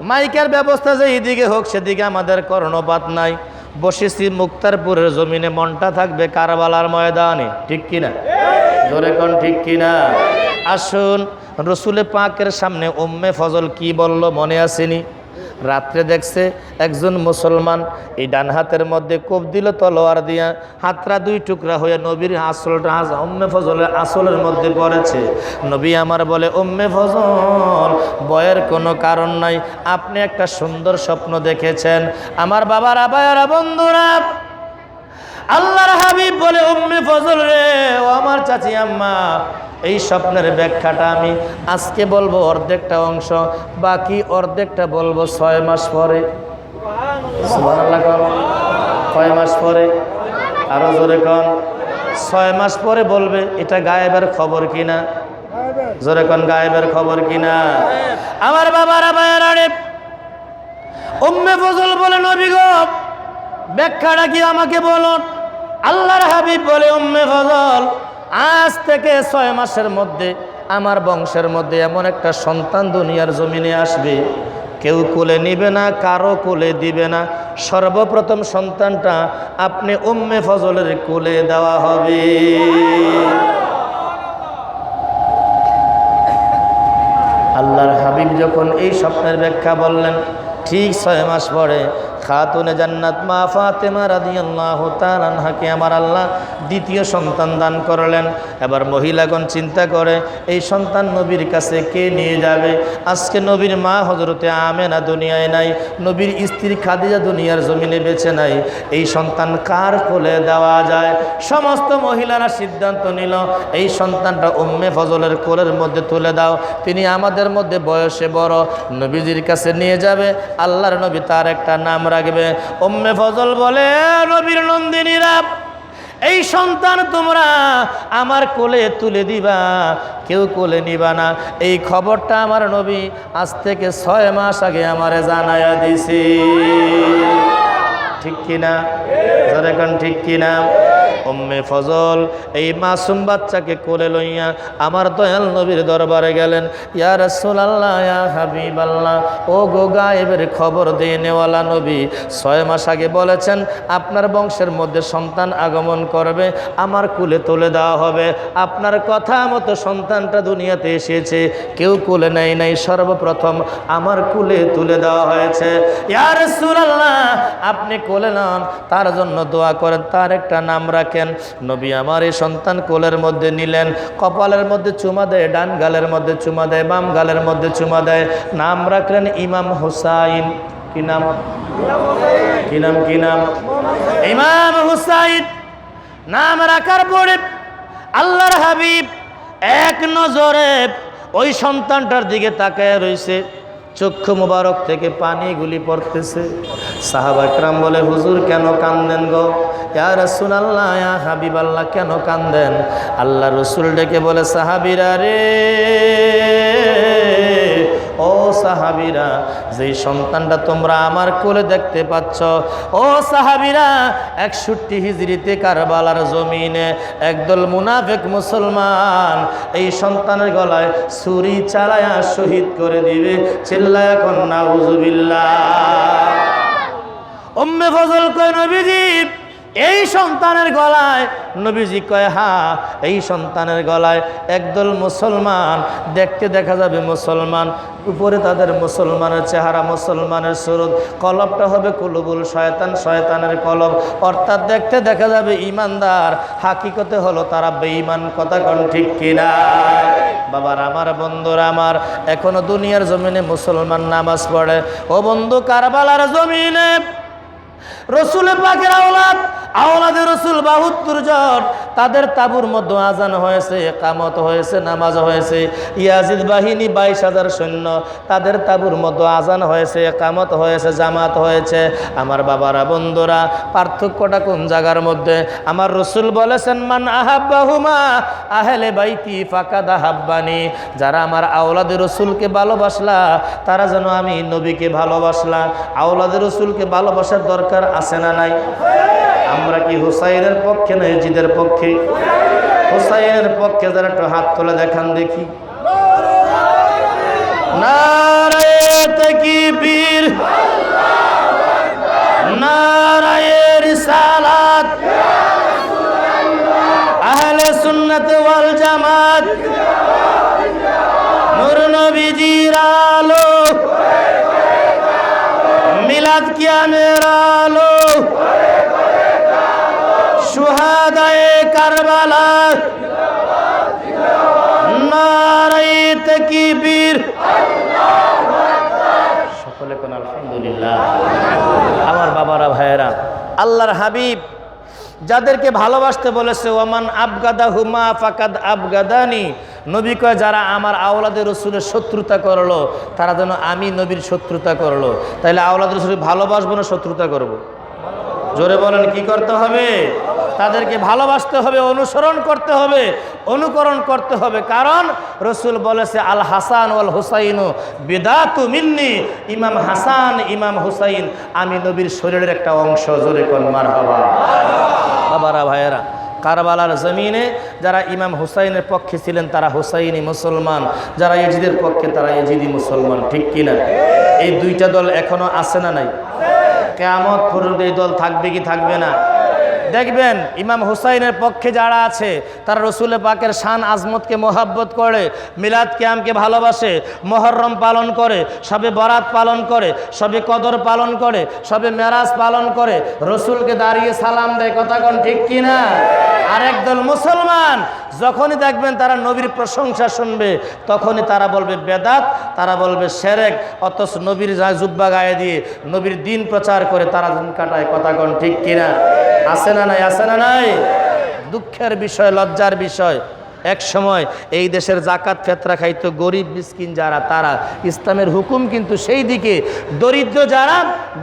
মাইকের ব্যবস্থা যে এদিকে হোক সেদিকে আমাদের কর্ণপাত নাই। বসেছি মুক্তারপুরের জমিনে, মনটা থাকবে কারবালার ময়দানে। ঠিক কিনা? জোরে কোন ঠিক কিনা? আসুন রসুলে পাকের সামনে উম্মে ফজল কি বলল মনে আসেনি? রাত্রে দেখছে একজন মুসলমান এই ডান হাতের মধ্যে কোপ দিল তলোয়ার দিয়া, হাতটা দুই টুকরা হয়ে নবীর আসলটা উম্মে ফজলের আসলের মধ্যে পড়েছে। নবী আমার বলে, উম্মে ফজল ভয়ের কোনো কারণ নাই, আপনি একটা সুন্দর স্বপ্ন দেখেছেন। আমার বাবারা, ভাইয়ারা, বন্ধুরা, আল্লাহর হাবিব বলে, উম্মে ফজল রে, ও আমার চাচি আম্মা, এই স্বপ্নের ব্যাখ্যাটা আমি আজকে বলবো অর্ধেকটা অংশ, বাকি অর্ধেকটা বলবো 6 মাস পরে। সুবহানাল্লাহ। কয় মাস পরে? আরো জোরে কোন। 6 মাস পরে বলবে। এটা গায়েবের খবর কিনা? জোরে কোন, গায়েবের খবর কিনা? আমার বাবারা, ভাইয়ারা রে, উম্মে ফজল বলে, নবী গো ব্যাখ্যাটা কি আমাকে বলুন। আল্লাহর হাবিব বলে, উম্মে ফজল, আজ থেকে 6 মাসের মধ্যে আমার বংশের মধ্যে এমন একটা সন্তান দুনিয়ার জমিনে আসবে, কেউ কোলে নিবে না, কারো কোলে দিবে না। সর্বপ্রথম সন্তানটা আপনি উম্মে ফজলের কোলে দেওয়া হবে। আল্লাহর হাবিব যখন এই স্বপ্নের ব্যাখ্যা বললেন, ঠিক 6 মাস পরে খাতুনে জান্নাত মা ফাতেমা রাদিয়াল্লাহু তাআলা আনহাকে আমার আল্লাহ দ্বিতীয় সন্তান দান করলেন। এবার মহিলাগণ চিন্তা করে, এই সন্তান নবীর কাছে কে নিয়ে যাবে? আজকে নবীর মা হযরতে আমেনা দুনিয়ায় নাই, নবীর স্ত্রী খাদিজা দুনিয়ার জমিনে বেঁচে নাই, এই সন্তান কার কোলে দেওয়া যায়? সমস্ত মহিলারা সিদ্ধান্ত নিল, এই সন্তানটা উম্মে ফজলের কোলের মধ্যে তুলে দাও, তিনি আমাদের মধ্যে বয়সে বড়, নবীজির কাছে নিয়ে যাবে, আল্লাহর নবী তার একটা নাম রাখবে। উম্মে ফজল বলে, নবীর নন্দিনীরা, এই সন্তান তোমরা আমার কোলে তুলে দিবা, কেউ কোলে নিবা না। এই খবরটা আমার নবী আজ থেকে 6 মাস আগে আমারে জানায়া দিছে। ঠিক কিনা? যারা কোন ঠিক কিনা? উম্মে ফজল এই মাসুম বাচ্চাকে কোলে লইয়া আমার দয়াল নবীর দরবারে গেলেন। ইয়া রাসূলুল্লাহ, ইয়া হাবিবাল্লাহ, ও গো গায়েবের খবর দেনেওয়ালা নবী, 6 মাস আগে বলেছেন আপনার বংশের মধ্যে সন্তান আগমন করবে, আমার কোলে তুলে দেওয়া হবে। আপনার কথা মতো সন্তানটা দুনিয়াতে এসেছে, কেউ কোলে নেয় নাই, সর্বপ্রথম আমার কোলে তুলে দেওয়া হয়েছে। ইয়া রাসূলুল্লাহ, আপনি কোলে নেন, তার জন্য দোয়া করেন, তার একটা নাম রাখেন। নবী আমার এই সন্তান কোলের মধ্যে নিলেন, কপালের মধ্যে চুমা দেয়, ডান গালের মধ্যে চুমা দেয়, বাম গালের মধ্যে চুমা দেয়, নাম রাখলেন ইমাম হুসাইন। কি নাম? কি নাম? কি নাম? ইমাম হুসাইন। নাম রাখার পরে আল্লাহর হাবিব এক নজরে ওই সন্তানটার দিকে তাকায় রইছে, চক্ষু মুবারক থেকে পানিগুলি পড়তেছে। সাহাবা একরাম বলে, হুজুর কেন কান্দেন গো? ইয়া রাসূলুল্লাহ, ইয়া হাবিবাল্লাহ, কেন কান্দেন? আল্লাহ রসুল ডেকে বলে, সাহাবীরা রে, ও সাহাবীরা, যেই সন্তানটা তোমরা আমার কোলে দেখতে পাচ্ছ, ও সাহাবীরা, 61 হিজরিতে কারবালার জমিনে একদল মুনাফিক মুসলমান এই সন্তানের গলায় ছুরি চালায়া শহীদ করে দিবে। চিল্লায়া কোন নাউজুবিল্লাহ। উম্মে ফজল কয়, নবীজি এই সন্তানের গলায়? নবীজি কয়, হ্যাঁ, এই সন্তানের গলায় একদল মুসলমান, দেখতে দেখা যাবে মুসলমান, উপরে তাদের মুসলমানের চেহারা, মুসলমানের সুরত, কলবটা হবে কুলুবুল শয়তান, শয়তানের কলব, অর্থাৎ দেখতে দেখা যাবে ইমানদার, হাকিকতে হলো তারা বেঈমান। কথা কোন ঠিক কিনা? বাবার আমার, বন্ধুরা আমার, এখনো দুনিয়ার জমিনে মুসলমান নামাজ পড়ে। ও বন্ধু, কারবালার জমিনে রসুল পাকের আওলাদে রসুল 72 জন, তাদের তাবুর মধ্যে আজান হয়েছে, ইকামত হয়েছে, নামাজ হয়েছে। ইয়াজিদ বাহিনী 22,000 সৈন্য, তাদের তাবুর মধ্যে আজান হয়েছে, ইকামত হয়েছে, জামাত হয়েছে। আমার বাবারা, বন্ধুরা, পার্থক্যটা কোন জায়গার মধ্যে? আমার রসুল বলেছেন, মান আহাব্বাহুমা আহলে বাইতি ফাকাদ আহাব্বানি, যারা আমার আওলাদে রসুলকে ভালোবাসলা, তারা যেন আমি নবীকে ভালোবাসলা। আওলাদে রসুলকে ভালোবাসার দরকার আছে না নাই? আমরা কি হুসাইনের পক্ষে না ইয়াজিদের পক্ষে? হুসাইনের পক্ষে যারা একটু হাত তুলে দেখান দেখি। নারায়ে তাকবীর, নারায়ে রিসালাত আহলে সুন্নাত ওয়াল জামাত নূর নবীজির আলো মিলাদ কিয়ামের আলো শুহাদায়ে কারবালা নারায়ে তাকবীর সকলে কোন আলহামদুলিল্লাহ। আমার বাবারা ভাইয়েরা, আল্লাহর হাবিব যাদেরকে ভালোবাসতে বলেছে ওমান আবগাদাহুমা ফাকাদ আবগাদানি, নবী কয় যারা আমার আওলাদের রসুলের শত্রুতা করলো তারা যেন আমি নবীর শত্রুতা করলো। তাইলে আওলাদের রসুল ভালোবাসবো না শত্রুতা করব? জোরে বলেন কি করতে হবে? তাদেরকে ভালোবাসতে হবে, অনুসরণ করতে হবে, অনুকরণ করতে হবে। কারণ রসুল বলেছে আল হাসান ওয়াল হুসাইনু বিদাতু মিন্নি, ইমাম হাসান ইমাম হুসাইন আমি নবীর শরীরের একটা অংশ। জোরে কোন মারহাবা। বাবারা ভাইয়েরা, কারবালার জমিনে যারা ইমাম হুসাইনের পক্ষে ছিলেন তারা হুসাইনি মুসলমান, যারা ইজিদের পক্ষে তারা ইজিদি মুসলমান। ঠিক কিনা? এই দুইটা দল এখনো আছে না নাই? কিয়ামত পর্যন্ত এই দল থাকবে কি থাকবে না? দেখবেন ইমাম হুসাইনের পক্ষে যারা আছে তারা রসুল পাকের শান আজমতকে মোহাব্বত করে, মিলাদ কিয়ামকে ভালোবাসে, মুহররম পালন করে, সবে বরাত পালন করে, সবে কদর পালন করে, সবে মেরাজ পালন করে, রসুলকে দাঁড়িয়ে সালাম দেয়। কথা কোন ঠিক কিনা? আরেক দল মুসলমান যখনই দেখবেন তারা নবীর প্রশংসা শুনবে তখনই তারা বলবে বেদাত, তারা বলবে শিরক, অথচ নবীর জুব্বা গায়ে দিয়ে নবীর দিন প্রচার করে তারা দিন কাটায়। কথা কোন ঠিক কিনা? আছে না নাই? আছে না নাই? দুঃখের বিষয়, লজ্জার বিষয়, এক সময় এই দেশের জাকাত ফেতরা খাইতো গরিব মিসকিন যারা, তারা ইসলামের হুকুম কিন্তু সেই দিকে দরিদ্র যারা,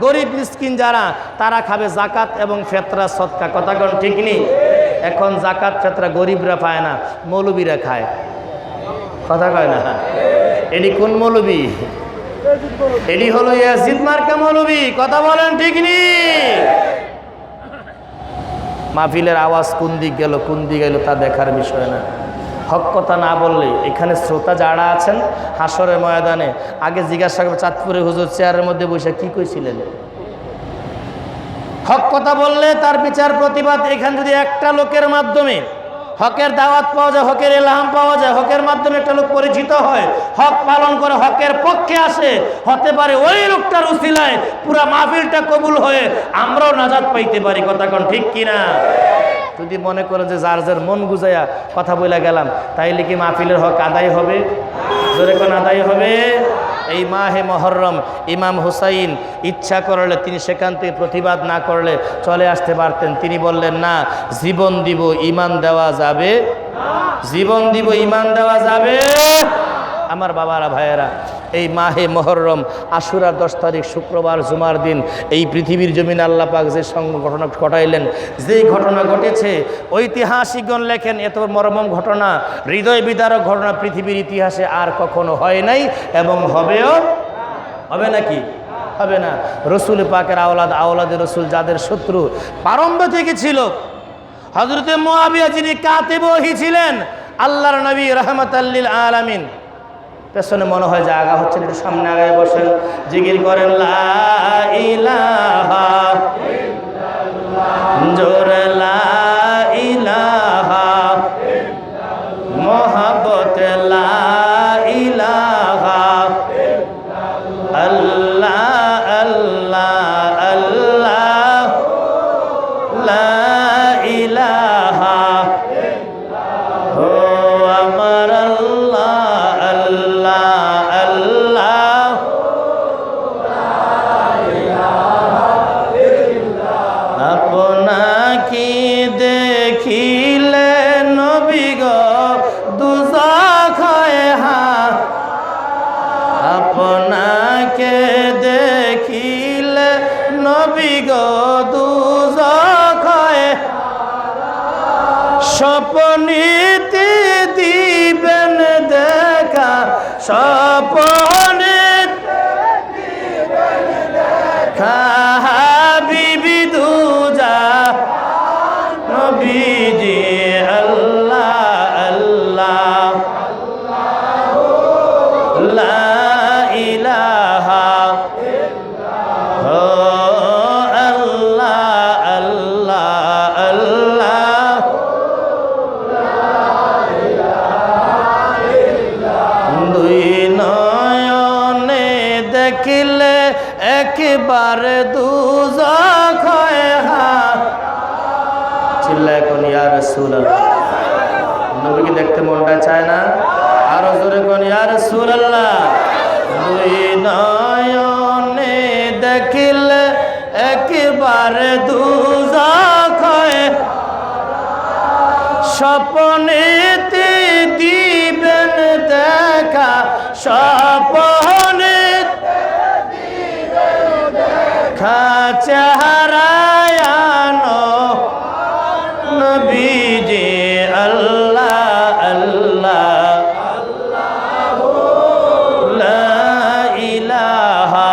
গরিব মিসকিন যারা তারা খাবে জাকাত এবং ফেতরা সদকা। কথা কোন ঠিক নেই? এখন জাকাত ফেতরা গরিবরা পায় না, মৌলবীরা খায়। কথা কয় না? এটি কোন মৌলবী? এটি হলো ইয়াজিদ মার্কা মৌলবী। কথা বলেন ঠিক নেই? মাহফিলের আওয়াজ কোন দিক গেল কোন দিক গেল তা দেখার বিষয় না। হক কথা না বললে এখানে শ্রোতা যারা আছেন হাসরের ময়দানে আগে জিজ্ঞাসা করবে চাঁদপুরে হুজুর চেয়ারের মধ্যে বসে কি কইছিলেন। হক কথা বললে তার বিচার প্রতিবাদ এখানে যদি একটা লোকের মাধ্যমে হকের দাওয়াত পাওয়া যায়, হকের ইলহাম পাওয়া যায়, হকের মাধ্যমে একটা লোক পরিচিত হয়, হক পালন করে, হকের পক্ষে আসে, হতে পারে ওই লোকটার উসিলায় পুরা মাহফিলটা কবুল হয়ে আমরাও নাজাত পাইতে পারি। কথা কোন ঠিক কিনা? যদি মনে করেন যে যার যার মন বুঝাইয়া কথা বলে গেলাম তাইলে কি মাহফিলের হক আদায় হবে? জোরে কোন আদায় হবে? এই মাহে মুহররম ইমাম হুসাইন ইচ্ছা করলে তিনি সেখান থেকে প্রতিবাদ না করলে চলে আসতে পারতেন। তিনি বললেন না, জীবন দিব ইমান দেওয়া যাবে, জীবন দিব ইমান দেওয়া যাবে। আমার বাবারা ভাইয়েরা, এই মাহে মুহররম আশুরার 10 তারিখ শুক্রবার জুমার দিন এই পৃথিবীর জমিনে আল্লাহ পাক যে ঘটনা ঘটাইলেন, যেই ঘটনা ঘটেছে ঐতিহাসিকগণ লেখেন এত মর্মম ঘটনা, হৃদয় বিদারক ঘটনা পৃথিবীর ইতিহাসে আর কখনো হয় নাই এবং হবেও। হবে নাকি? হবে না। রসুল পাকের আওলাদ, আওলাদে রসুল যাদের শত্রু প্রারম্ভ থেকে ছিল, হযরতে মুআবিয়া যিনি কাতিব ওহী ছিলেন, আল্লাহর নবী রাহমাতাল লিল আলামিন, পেছনে মনে হয় যে আগা হচ্ছে, একটু সামনে আগায় বসেন, জিকির করেন লা ইলাহা ইল্লাল্লাহ, জোরে লা ইলাহা ইল্লাল্লাহ, মুহাব্বতে লা ইলাহা ইল্লাল্লাহ, আল্লাহ আল্লাহ আল্লাহ, লা ইলাহা ইল্লাল্লাহ, ও আমার আল্লাহ আপনাকে দেখিলে নবী গো দুজখ হয় হা, আপনাকে দেখিলে নবী গো দুজখ হয়, স্বপ্নিতে দিবেন দেখা, স্বপ্নে দিবেন দেখা, হাবিবি দুজা নবীজি আল্লাহ আল্লাহ, লা ইলাহা ইল্লাল্লাহ, আল্লাহ একবারে দুজখ চিল্লায় কোন ইয়া রাসূলুল্লাহ। নবীকে দেখতে মনটা চায় না? আরো জোরে কোন ইয়া রাসূলুল্লাহ। দুই নয়নে দেখিলে একবারে দুজখ স্বপ্নেতে দিবেন দেখা স্বপ্নে চেহারায়ানো নবীজি আল্লাহ আল্লাহ লা ইলাহা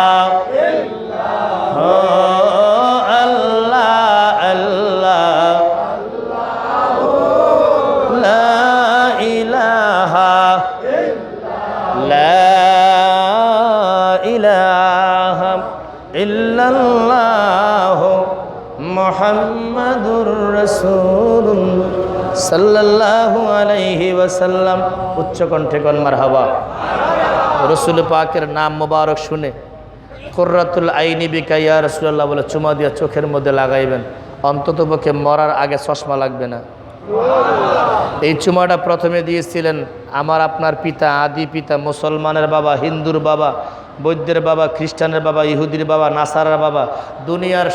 আল্লাহ আল্লাহ লা ইলাহা লা ইলাহা ইল্লাল্লাহ মুহাম্মাদুর রাসূলুল্লাহ সাল্লাল্লাহু আলাইহি ওয়াসাল্লাম। উচ্চ কণ্ঠে কোন মারহাবা। রাসূল পাকের নাম মোবারক শুনে কুররাতুল আইনি বিকা ইয়া রাসূলুল্লাহ বলে চুমা দিয়া চোখের মধ্যে লাগাইবেন, অন্ততপক্ষে মরার আগে চশমা লাগবে না। এই চুমাটা প্রথমে দিয়েছিলেন আমার আপনার পিতা, আদি পিতা, মুসলমানের বাবা, হিন্দুর বাবা, বৌদ্ধের বাবা, খ্রিস্টানের বাবা, ইহুদির বাবা, নাসারার বাবা, দুনিয়ার